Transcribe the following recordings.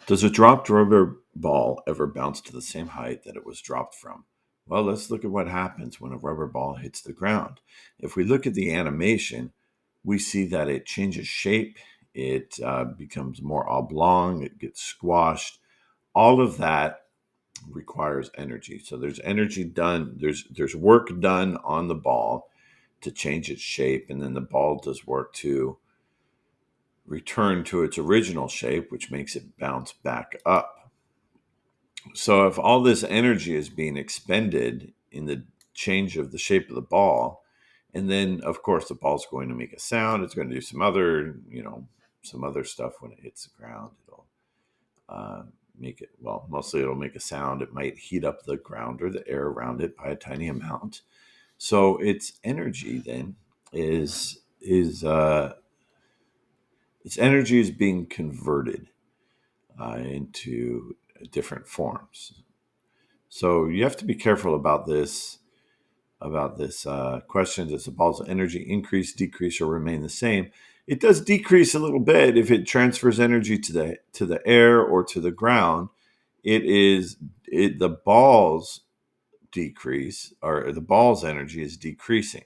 Does a dropped rubber ball ever bounce to the same height that it was dropped from? Well, let's look at what happens when a rubber ball hits the ground. If we look at the animation, we see that it changes shape, it becomes more oblong, it gets squashed. All of that requires energy. So there's energy done, there's work done on the ball to change its shape, and then the ball does work to return to its original shape, which makes it bounce back up. So if all this energy is being expended in the change of the shape of the ball, and then of course the ball's going to make a sound, it's going to do some other, some other stuff when it hits the ground. It'll uh, make it, well, mostly it'll make a sound. It might heat up the ground or the air around it by a tiny amount. So its energy then is its energy is being converted into different forms. So you have to be careful about this question: does the ball's energy increase, decrease, or remain the same? It does decrease a little bit if it transfers energy to the air or to the ground. The ball's decrease, or the ball's energy is decreasing.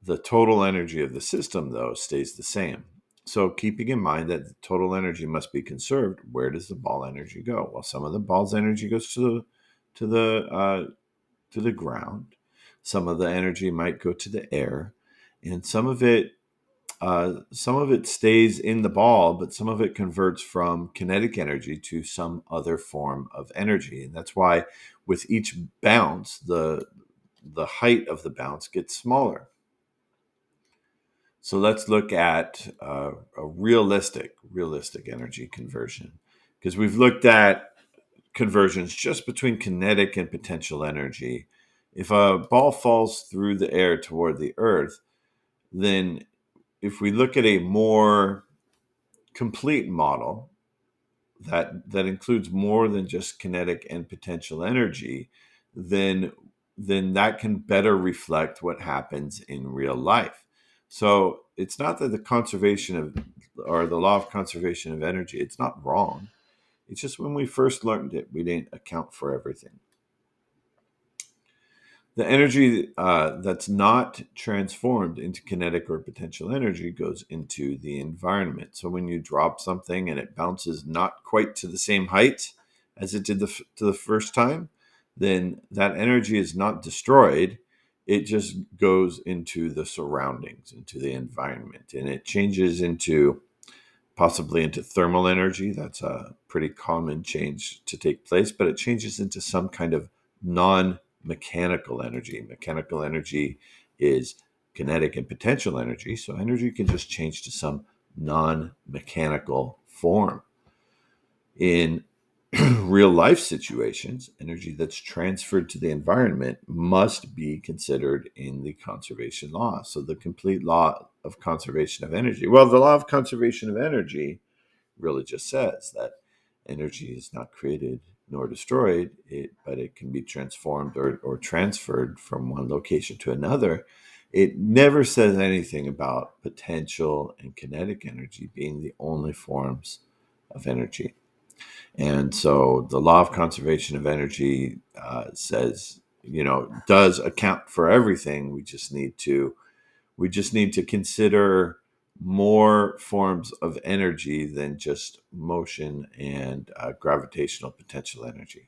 The total energy of the system, though, stays the same. So, keeping in mind that the total energy must be conserved, where does the ball energy go? Well, some of the ball's energy goes to the to the ground. Some of the energy might go to the air, and some of it stays in the ball, but some of it converts from kinetic energy to some other form of energy, and that's why with each bounce, the height of the bounce gets smaller. So let's look at a realistic energy conversion, because we've looked at conversions just between kinetic and potential energy. If a ball falls through the air toward the earth, then if we look at a more complete model that includes more than just kinetic and potential energy, then that can better reflect what happens in real life. So it's not that the conservation of or the law of conservation of energy, it's not wrong. It's just when we first learned it, we didn't account for everything. The energy that's not transformed into kinetic or potential energy goes into the environment. So when you drop something and it bounces not quite to the same height as it did to the first time, then that energy is not destroyed. It just goes into the surroundings, into the environment, and it changes into possibly into thermal energy. That's a pretty common change to take place, but it changes into some kind of non mechanical energy. Mechanical energy is kinetic and potential energy, so energy can just change to some non mechanical form. In real life situations, energy that's transferred to the environment must be considered in the conservation law. So, the complete law of conservation of energy. Well, the law of conservation of energy really just says that energy is not created nor destroyed, but it can be transformed or transferred from one location to another. It never says anything about potential and kinetic energy being the only forms of energy. And so the law of conservation of energy says, does account for everything. We just need to consider more forms of energy than just motion and gravitational potential energy.